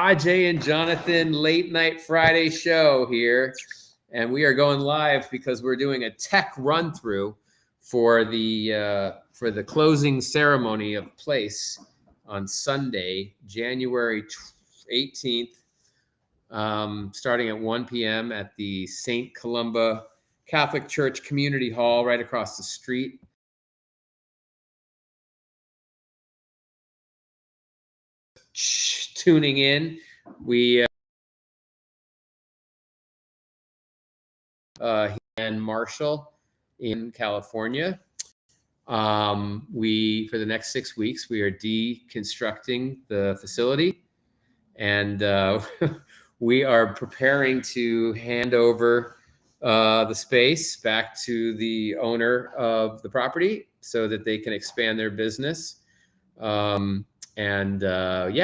Ajay and Jonathan late night Friday show here, and we are going live because we're doing a tech run through for the closing ceremony of Place on Sunday, January 18th, starting at 1 p.m. at the St. Columba Catholic Church Community Hall right across the street. Tuning in, we and Marshall in California. For the next 6 weeks, we are deconstructing the facility, and we are preparing to hand over the space back to the owner of the property so that they can expand their business.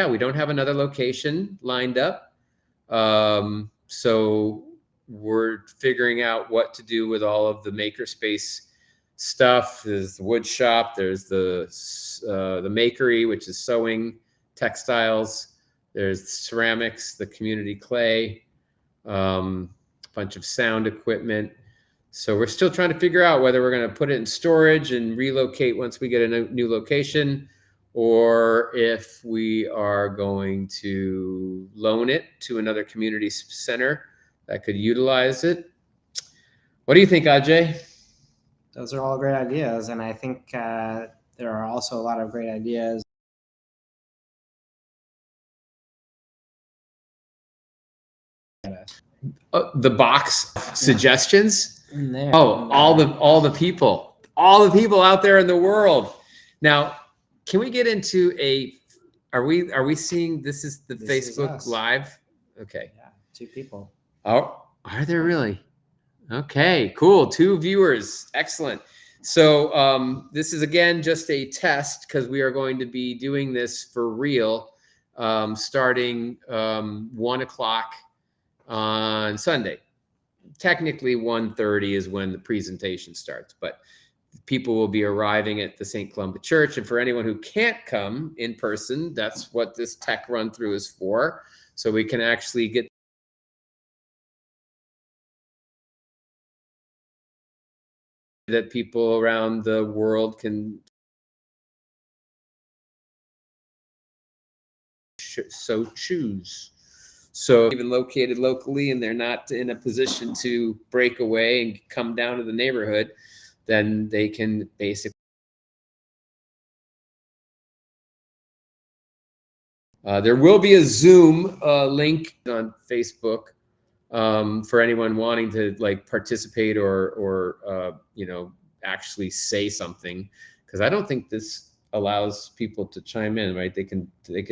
We don't have another location lined up. So we're figuring out what to do with all of the makerspace stuff. There's the wood shop, there's the makery, which is sewing, textiles, there's ceramics, the community clay, bunch of sound equipment. So we're still trying to figure out whether we're going to put it in storage and relocate once we get a new location, or if we are going to loan it to another community center that could utilize it. What do you think, Ajay? Those are all great ideas, and I think there are also a lot of great ideas. The box suggestions. All the people out there in the world. Now, can we get into are we seeing this is Facebook Live? Okay. Yeah, 2 people. Oh, are there really? Okay, cool. 2 viewers. Excellent. So this is, again, just a test because we are going to be doing this for real starting 1 o'clock on Sunday. Technically 1:30 is when the presentation starts, but people will be arriving at the St. Columba Church. And for anyone who can't come in person, that's what this tech run through is for. So we can actually get that people around the world can so choose. So even located locally and they're not in a position to break away and come down to the neighborhood, then they can basically there will be a Zoom link on Facebook for anyone wanting to participate or actually say something, because I don't think this allows people to chime in, right? They can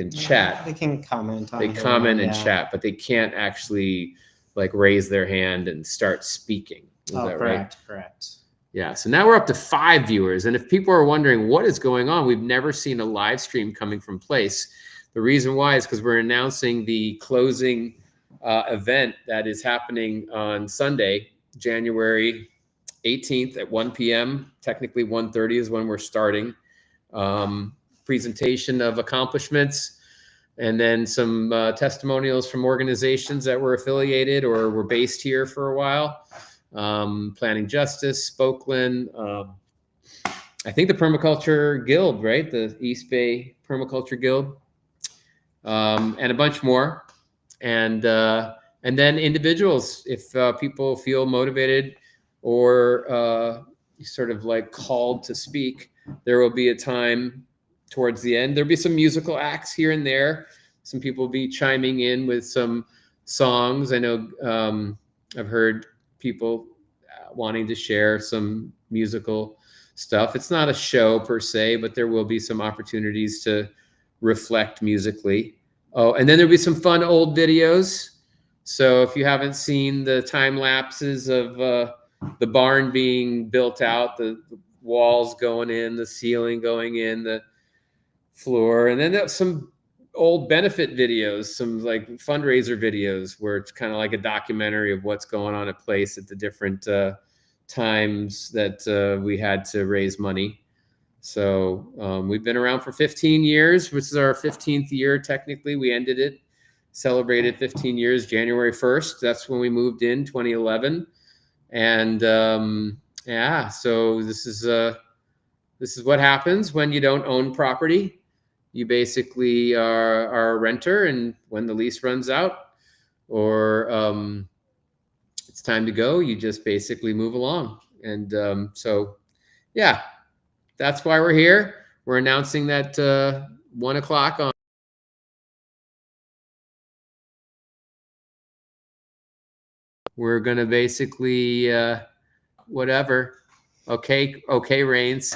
chat. They can comment on it. They comment and chat, but they can't actually raise their hand and start speaking. Is that correct, right? Correct. Yeah. So now we're up to 5 viewers. And if people are wondering what is going on, we've never seen a live stream coming from Place. The reason why is because we're announcing the closing event that is happening on Sunday, January 18th at 1 p.m. Technically 1:30 is when we're starting. Presentation of accomplishments, and then some testimonials from organizations that were affiliated or were based here for a while. Planning Justice, Spokeland, I think the Permaculture Guild, right? The East Bay Permaculture Guild, and a bunch more. And then individuals, if people feel motivated or sort of called to speak, there will be a time towards the end. There'll be some musical acts here and there. Some people will be chiming in with some songs. I know I've heard people wanting to share some musical stuff. It's not a show per se, but there will be some opportunities to reflect musically. Oh, and then there'll be some fun old videos. So if you haven't seen the time lapses of the barn being built out, the walls going in, the ceiling going in, the floor, and then there's some old benefit videos, some fundraiser videos where it's kind of like a documentary of what's going on at Place at the different times that we had to raise money. So we've been around for 15 years, which is our 15th year technically. We ended it celebrated 15 years, January 1st. That's when we moved in 2011. And yeah, so this is what happens when you don't own property. You basically are a renter, and when the lease runs out or it's time to go, you just basically move along. And so, yeah, that's why we're here. We're announcing that 1 o'clock on. We're gonna basically whatever. Okay, Rains.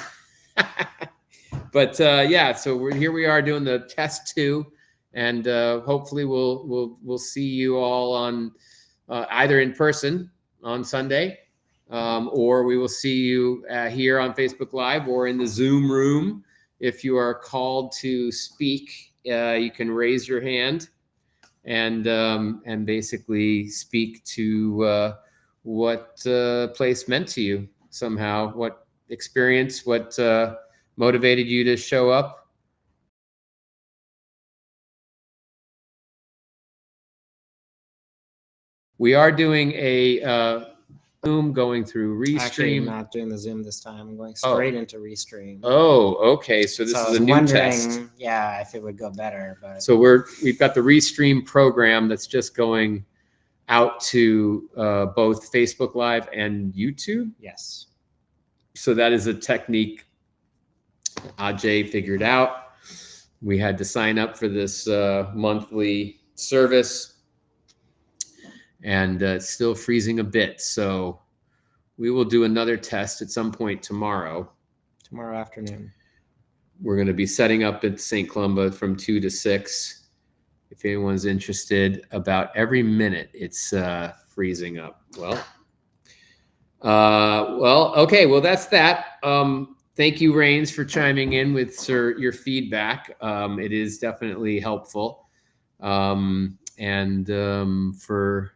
But yeah, so we are doing the test 2, and hopefully we'll see you all on either in person on Sunday, or we will see you here on Facebook Live or in the Zoom room. If you are called to speak, you can raise your hand and basically speak to what place meant to you somehow, what experience, what motivated you to show up. We are doing a Zoom going through Restream. Actually, not doing the Zoom this time. I'm going straight into Restream. Oh, okay. So this is a new test. Yeah, if it would go better. But so we've got the Restream program that's just going out to both Facebook Live and YouTube. Yes. So that is a technique Ajay figured out. We had to sign up for this monthly service, and it's still freezing a bit. So we will do another test at some point tomorrow. Tomorrow afternoon. We're going to be setting up at St. Columba from 2 to 6. If anyone's interested, about every minute it's freezing up. Well, okay. Well, that's that. Thank you, Rains, for chiming in with your feedback. It is definitely helpful. And for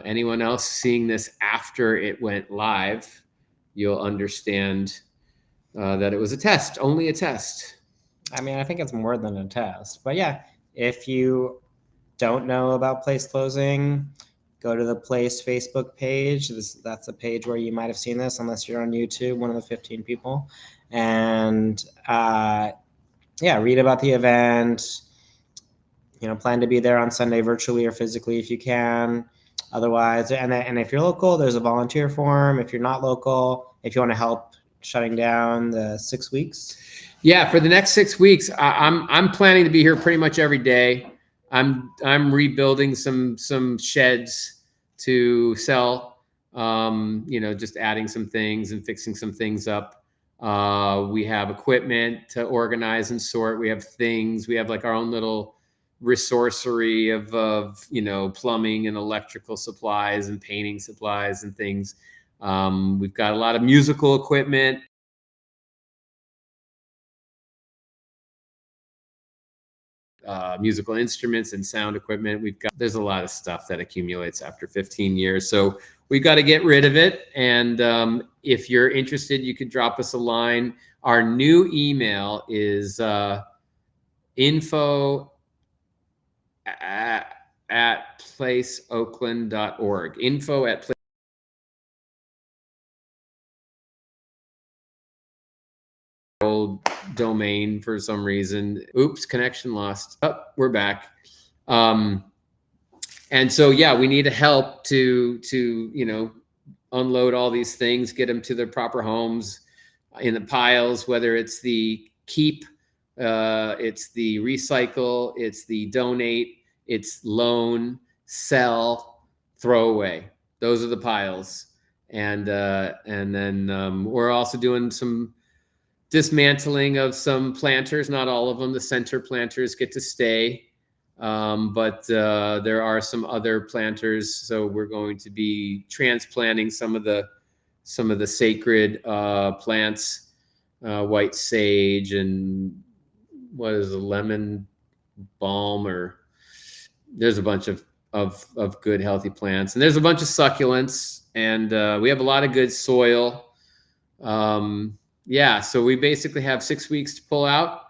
anyone else seeing this after it went live, you'll understand that it was a test, only a test. I mean, I think it's more than a test. But yeah, if you don't know about Place closing, go to the Place Facebook page. That's a page where you might have seen this, unless you're on YouTube, one of the 15 people. And yeah, read about the event. Plan to be there on Sunday virtually or physically if you can. Otherwise, and if you're local, there's a volunteer form. If you're not local, if you want to help shutting down the 6 weeks. Yeah, for the next 6 weeks, I'm planning to be here pretty much every day. I'm rebuilding some sheds to sell. Just adding some things and fixing some things up. We have equipment to organize and sort. We have things. We have like our own little resourcery of plumbing and electrical supplies and painting supplies and things. We've got a lot of musical equipment. Musical instruments and sound equipment. There's a lot of stuff that accumulates after 15 years. So we've got to get rid of it. And if you're interested, you could drop us a line. Our new email is info@placeoakland.org. info@place. Old domain for some reason. Oops, connection lost. Oh, we're back. And so yeah, we need help to unload all these things, get them to their proper homes in the piles, whether it's the keep, it's the recycle, it's the donate, it's loan, sell, throw away. Those are the piles. And then we're also doing some dismantling of some planters, not all of them. The center planters get to stay, but there are some other planters. So we're going to be transplanting some of the sacred plants, white sage and what is a lemon balm, or there's a bunch of good healthy plants, and there's a bunch of succulents, and we have a lot of good soil. Yeah, so we basically have 6 weeks to pull out.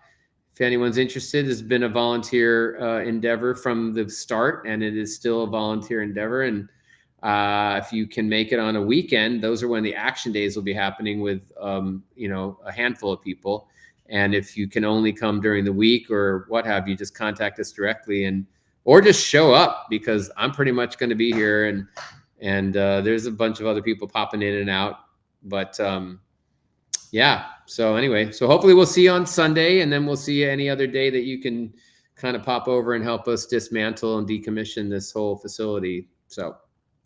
If if anyone's interested, it's been a volunteer endeavor from the start, and it is still a volunteer endeavor. And if you can make it on a weekend, those are when the action days will be happening with, you know, a handful of people. And if you can only come during the week or what have you, just contact us directly, and or just show up, because I'm pretty much going to be here, and there's a bunch of other people popping in and out. But yeah. So anyway, so hopefully we'll see you on Sunday, and then we'll see you any other day that you can kind of pop over and help us dismantle and decommission this whole facility. So.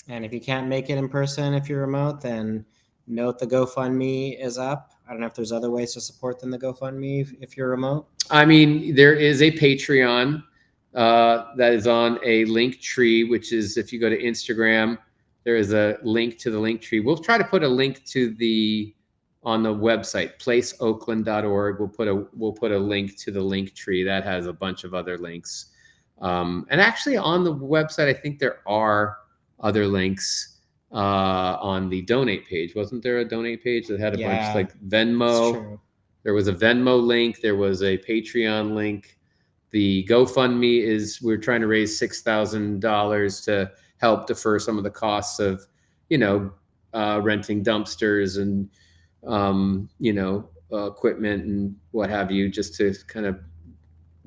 And if you can't make it in person, if you're remote, then note the GoFundMe is up. I don't know if there's other ways to support than the GoFundMe if you're remote. I mean, there is a Patreon that is on a link tree, which is, if you go to Instagram, there is a link to the link tree. We'll try to put a link to on the website, placeoakland.org. We'll put a link to the link tree that has a bunch of other links. And actually on the website, I think there are other links on the donate page. Wasn't there a donate page that had a bunch, like Venmo? There was a Venmo link. There was a Patreon link. The GoFundMe is, we're trying to raise $6,000 to help defer some of the costs of, you know, renting dumpsters and, you know, equipment and what have you, just to kind of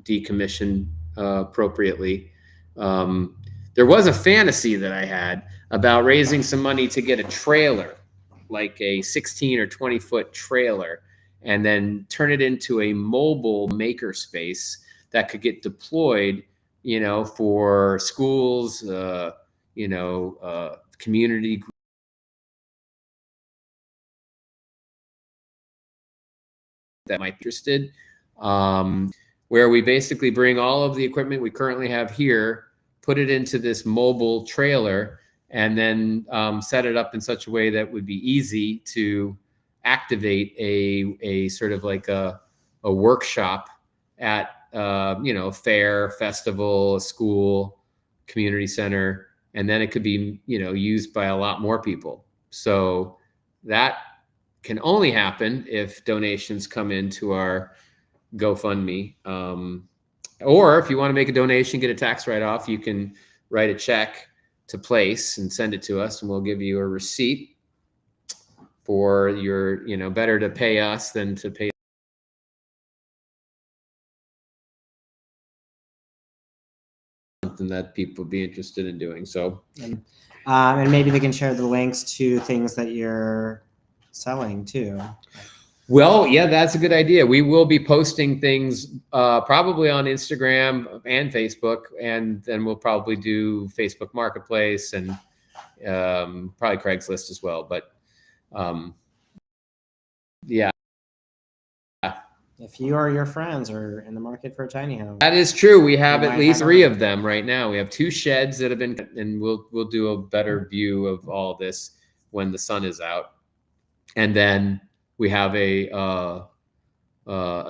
decommission appropriately. There was a fantasy that I had about raising some money to get a trailer, like a 16 or 20 foot trailer, and then turn it into a mobile makerspace that could get deployed, you know, for schools, you know, community that might be interested, where we basically bring all of the equipment we currently have here, put it into this mobile trailer, and then set it up in such a way that would be easy to activate a sort of like a workshop at, you know, fair, festival, school, community center, and then it could be, you know, used by a lot more people. So that can only happen if donations come into our GoFundMe. Or if you want to make a donation, get a tax write-off, you can write a check to Place and send it to us, and we'll give you a receipt for your, you know, better to pay us than to pay something that people would be interested in doing. So, and maybe they can share the links to things that you're selling too. Well, yeah, that's a good idea. We will be posting things probably on Instagram and Facebook, and then we'll probably do Facebook Marketplace and probably Craigslist as well. But yeah. If you or your friends are in the market for a tiny home. That is true. We have at least 3 of them right now. We have 2 sheds that have been, and we'll do a better view of all this when the sun is out. And then we have a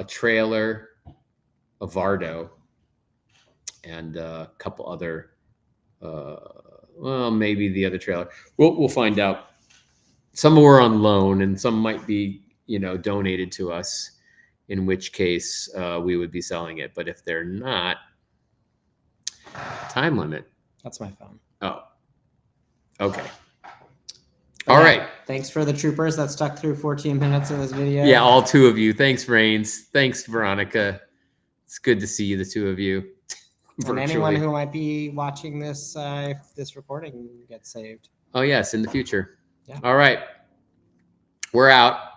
trailer, a Vardo, and a couple other, well, maybe the other trailer. We'll find out. Some were on loan, and some might be, you know, donated to us, in which case we would be selling it. But if they're not, time limit. That's my phone. Oh, okay. All right. Thanks for the troopers that stuck through 14 minutes of this video. Yeah, all 2 of you. Thanks, Rains. Thanks, Veronica. It's good to see you, the 2 of you. And anyone who might be watching this, if this recording gets saved. Oh, yes, in the future. Yeah. All right. We're out.